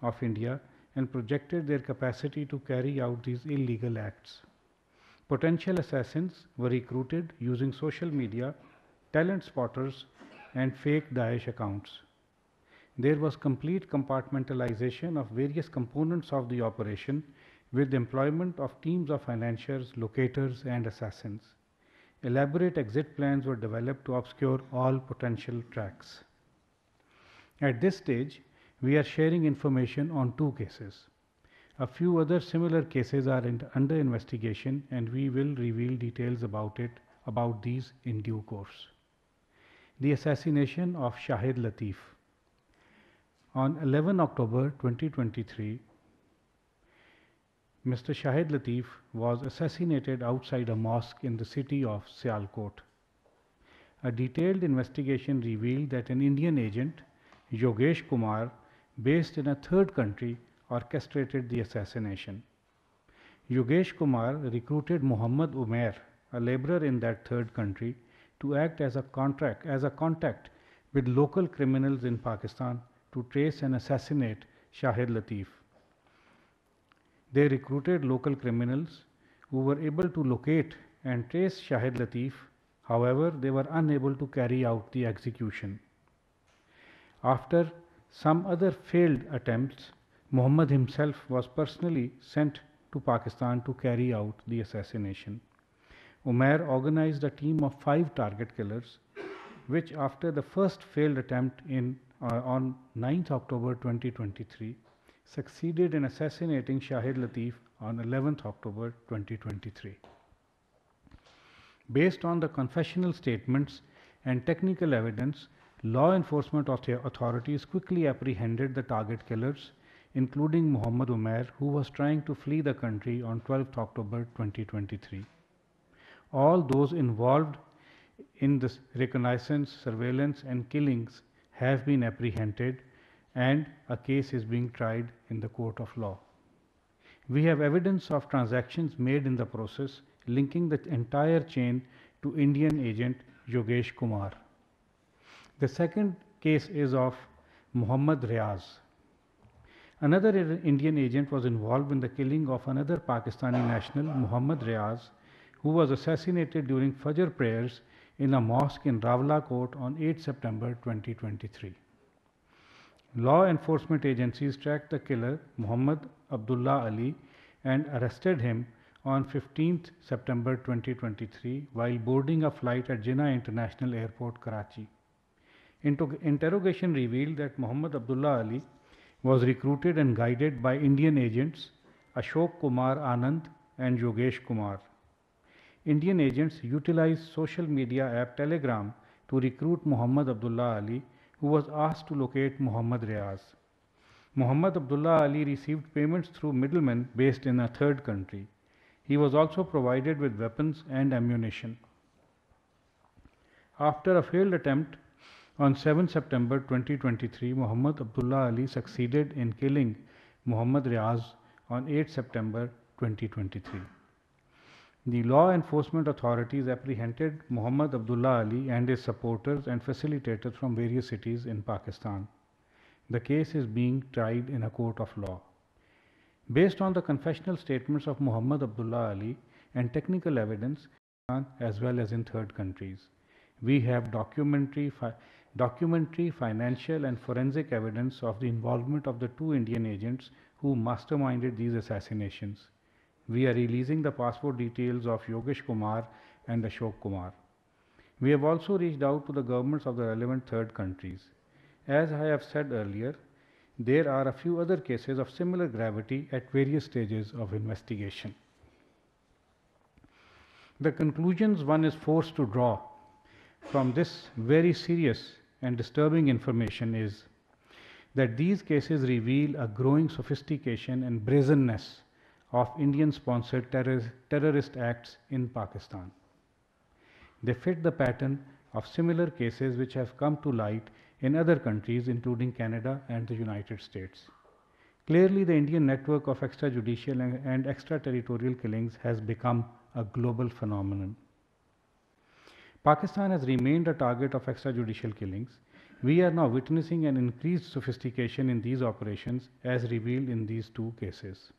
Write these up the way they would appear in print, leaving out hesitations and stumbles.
of India and projected their capacity to carry out these illegal acts. Potential assassins were recruited using social media, talent spotters, and fake Daesh accounts. There was complete compartmentalization of various components of the operation with employment of teams of financiers, locators, and assassins. Elaborate exit plans were developed to obscure all potential tracks. At this stage, we are sharing information on 2 cases. A few other similar cases are under investigation, and we will reveal details about these in due course. The assassination of Shahid Latif. On 11 October 2023, Mr. Shahid Latif was assassinated outside a mosque in the city of Sialkot. A detailed investigation revealed that an Indian agent, Yogesh Kumar, based in a third country, orchestrated the assassination. Yogesh Kumar recruited Muhammad Umair, a laborer in that third country, to act as a contact with local criminals in Pakistan to trace and assassinate Shahid Latif. They recruited local criminals who were able to locate and trace Shahid Latif. However, they were unable to carry out the execution. After some other failed attempts, Muhammad himself was personally sent to Pakistan to carry out the assassination. Umair organized a team of 5 target killers, which after the first failed attempt on 9th October 2023, succeeded in assassinating Shahid Latif on 11th October 2023. Based on the confessional statements and technical evidence, law enforcement authorities quickly apprehended the target killers, including Muhammad Umair, who was trying to flee the country on 12th October 2023. All those involved in this reconnaissance, surveillance, and killings have been apprehended, and a case is being tried in the court of law. We have evidence of transactions made in the process linking the entire chain to Indian agent Yogesh Kumar. The second case is of Muhammad Riaz. Another Indian agent was involved in the killing of another Pakistani national, Muhammad Riaz, who was assassinated during Fajr prayers in a mosque in Rawalakot on 8 September 2023. Law enforcement agencies tracked the killer, Muhammad Abdullah Ali, and arrested him on 15th September 2023 while boarding a flight at Jinnah International Airport, Karachi. Interrogation revealed that Muhammad Abdullah Ali was recruited and guided by Indian agents Ashok Kumar Anand and Yogesh Kumar. Indian agents utilized social media app Telegram to recruit Muhammad Abdullah Ali, who was asked to locate Muhammad Riaz. Muhammad Abdullah Ali received payments through middlemen based in a third country. He was also provided with weapons and ammunition. After a failed attempt on 7 September 2023, Muhammad Abdullah Ali succeeded in killing Muhammad Riaz on 8 September 2023. The law enforcement authorities apprehended Muhammad Abdullah Ali and his supporters and facilitators from various cities in Pakistan. The case is being tried in a court of law. Based on the confessional statements of Muhammad Abdullah Ali and technical evidence, as well as in third countries, we have documentary, financial, and forensic evidence of the involvement of the 2 Indian agents who masterminded these assassinations. We are releasing the passport details of Yogesh Kumar and Ashok Kumar. We have also reached out to the governments of the relevant third countries. As I have said earlier, there are a few other cases of similar gravity at various stages of investigation. The conclusions one is forced to draw from this very serious and disturbing information is that these cases reveal a growing sophistication and brazenness of Indian-sponsored terrorist acts in Pakistan. They fit the pattern of similar cases which have come to light in other countries, including Canada and the United States. Clearly, the Indian network of extrajudicial and extraterritorial killings has become a global phenomenon. Pakistan has remained a target of extrajudicial killings. We are now witnessing an increased sophistication in these operations as revealed in these two cases.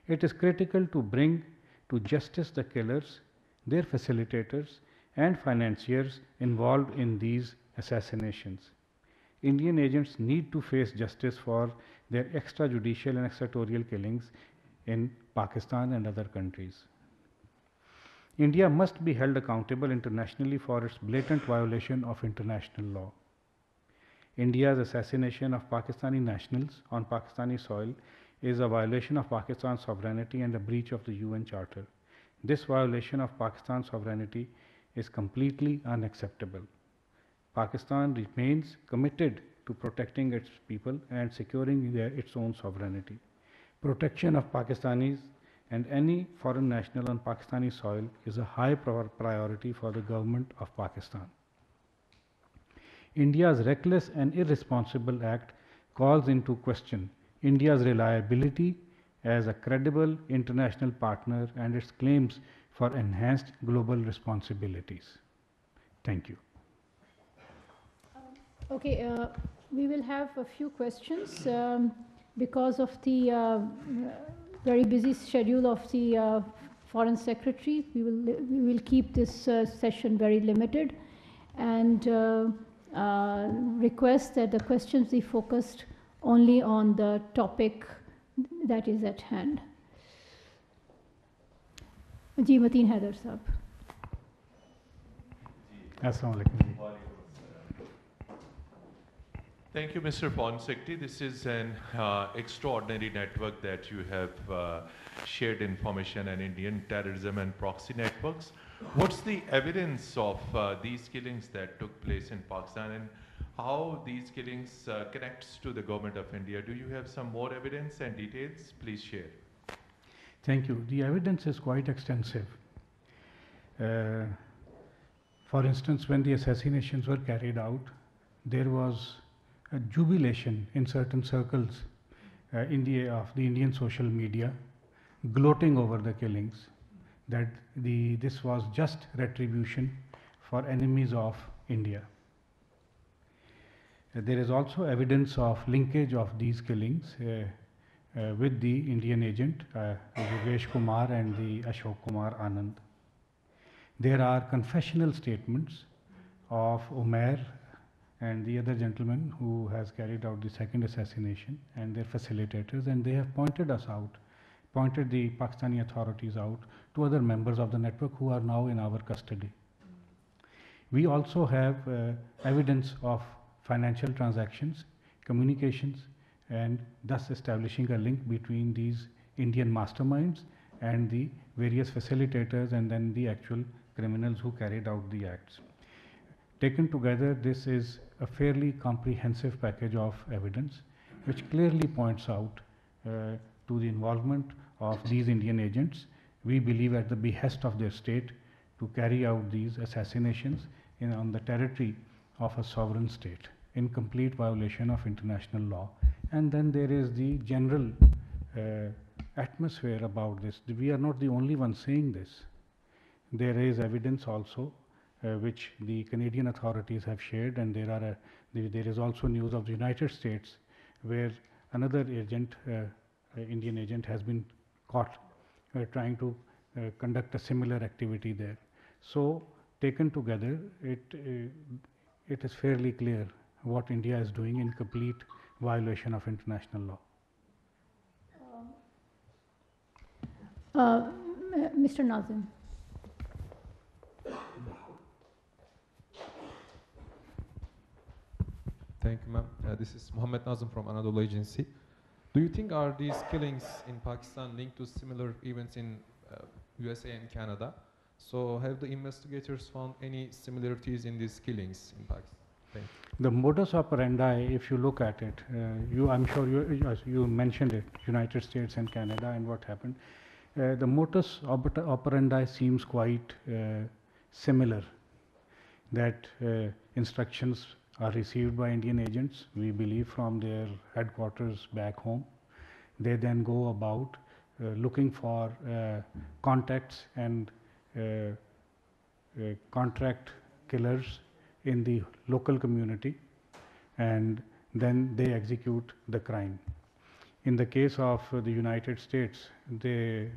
It is critical to bring to justice the killers, their facilitators, and financiers involved in these assassinations. Indian agents need to face justice for their extrajudicial and extraterritorial killings in Pakistan and other countries. India must be held accountable internationally for its blatant violation of international law. India's assassination of Pakistani nationals on Pakistani soil is a violation of Pakistan's sovereignty and a breach of the UN Charter. This violation of Pakistan's sovereignty is completely unacceptable. Pakistan remains committed to protecting its people and securing its own sovereignty. Protection of Pakistanis and any foreign national on Pakistani soil is a high priority for the government of Pakistan. India's reckless and irresponsible act calls into question India's reliability as a credible international partner and its claims for enhanced global responsibilities. Thank you. Okay, we will have a few questions because of the very busy schedule of the Foreign Secretary. We will keep this session very limited and request that the questions be focused only on the topic that is at hand. Ji Mateen Haider Sahab. Assalamu alaikum. Thank you, Mr. Foreign Secretary. This is an extraordinary network that you have shared information on Indian terrorism and proxy networks. What's the evidence of these killings that took place in Pakistan and how these killings connects to the government of India? Do you have some more evidence and details? Please share. Thank you. The evidence is quite extensive. For instance, when the assassinations were carried out, there was a jubilation in certain circles of the Indian social media, gloating over the killings, that this was just retribution for enemies of India. There is also evidence of linkage of these killings with the Indian agent Yogesh Kumar and the Ashok Kumar Anand. There are confessional statements of Umair and the other gentleman who has carried out the second assassination and their facilitators, and they have pointed the Pakistani authorities out to other members of the network who are now in our custody. We also have evidence of financial transactions, communications, and thus establishing a link between these Indian masterminds and the various facilitators and then the actual criminals who carried out the acts. Taken together, this is a fairly comprehensive package of evidence which clearly points out to the involvement of these Indian agents, we believe at the behest of their state, to carry out these assassinations on the territory of a sovereign state in complete violation of international law. And then there is the general atmosphere about this. We are not the only ones saying this. There is evidence also which the Canadian authorities have shared, and there is also news of the United States where another agent, Indian agent, has been caught trying to conduct a similar activity there. So taken together, it is fairly clear what India is doing in complete violation of international law. Mr. Nazim. Thank you, ma'am. This is Mohammed Nazim from Anadolu Agency. Do you think are these killings in Pakistan linked to similar events in USA and Canada? So have the investigators found any similarities in these killings in Pakistan? Thank you. The modus operandi, if you look at it, I'm sure you mentioned it, United States and Canada, and what happened. The modus operandi seems quite similar, that instructions are received by Indian agents, we believe, from their headquarters back home. They then go about looking for contacts and contract killers in the local community, and then they execute the crime. In the case of the United States, the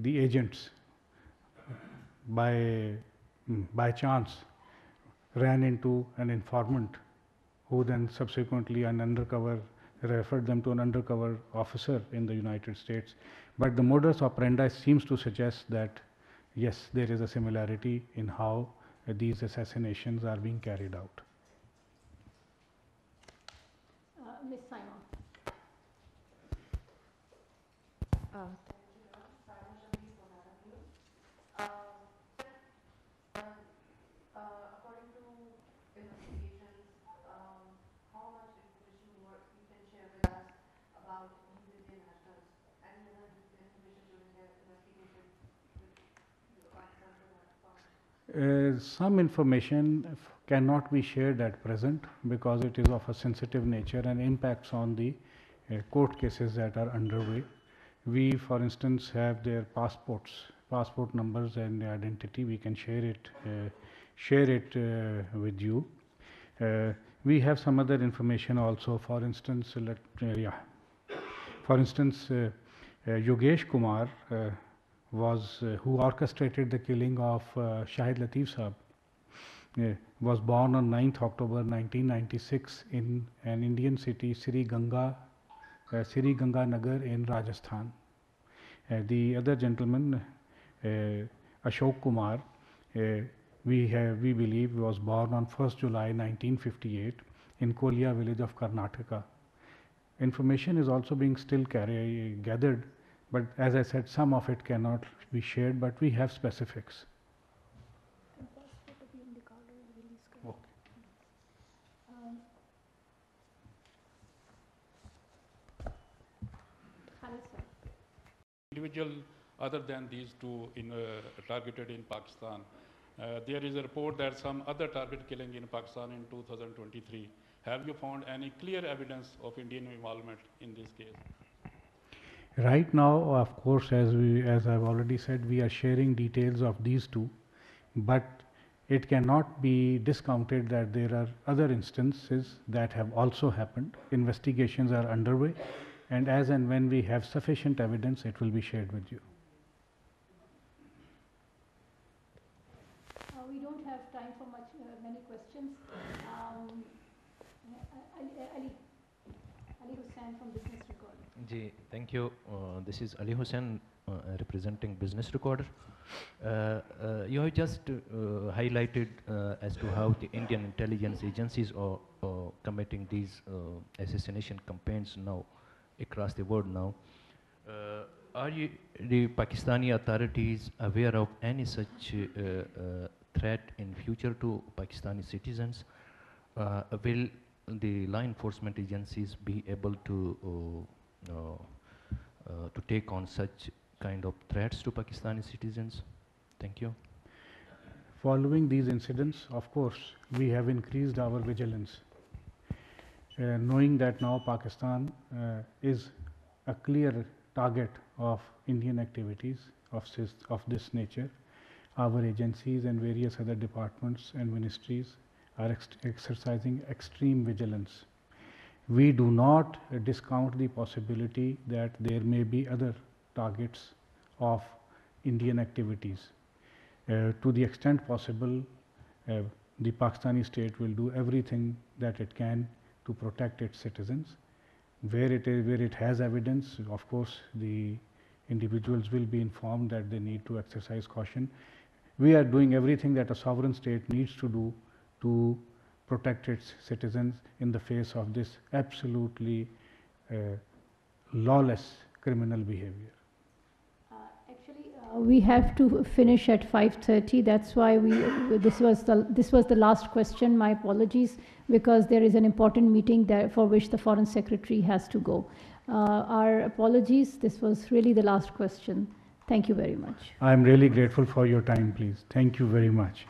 agents by chance ran into an informant who then subsequently referred them to an undercover officer in the United States. But the modus operandi seems to suggest that yes, there is a similarity in how these assassinations are being carried out. Ms. Simon. According to investigations, how much information you can share with us about Indian nationals and other information during their investigation with Pakistan? Some information cannot be shared at present because it is of a sensitive nature and impacts on the court cases that are underway. We, for instance, have their passport numbers and identity. We can share it with you. We have some other information also. For instance, Yogesh Kumar who orchestrated the killing of Shahid Latif Saab. Was born on 9th October 1996 in an Indian city, Sri Ganga Nagar in Rajasthan. The other gentleman, Ashok Kumar, we believe was born on 1st July 1958 in Kolia village of Karnataka. Information is also being still gathered, but as I said, some of it cannot be shared, but we have specifics. Individual other than these two targeted in Pakistan. There is a report that some other target killing in Pakistan in 2023. Have you found any clear evidence of Indian involvement in this case? Right now, of course, as I've already said, we are sharing details of these two, but it cannot be discounted that there are other instances that have also happened. Investigations are underway, and as and when we have sufficient evidence, it will be shared with you. We don't have time for many questions. Ali Hussain from Business Recorder. Thank you. This is Ali Hussain representing Business Recorder. You have just highlighted as to how the Indian intelligence agencies are committing these assassination campaigns now across the world now. Are the Pakistani authorities aware of any such threat in future to Pakistani citizens? Will the law enforcement agencies be able to take on such kind of threats to Pakistani citizens? Thank you. Following these incidents, of course, we have increased our vigilance. Knowing that now Pakistan is a clear target of Indian activities of this nature, our agencies and various other departments and ministries are exercising extreme vigilance. We do not discount the possibility that there may be other targets of Indian activities. To the extent possible, the Pakistani state will do everything that it can to protect its citizens. Where it has evidence, of course, the individuals will be informed that they need to exercise caution. We are doing everything that a sovereign state needs to do to protect its citizens in the face of this absolutely lawless criminal behavior. We have to finish at 5:30. That's why this was the last question. My apologies, because there is an important meeting there for which the Foreign Secretary has to go. Our apologies. This was really the last question. Thank you very much. I am really grateful for your time, please. Thank you very much.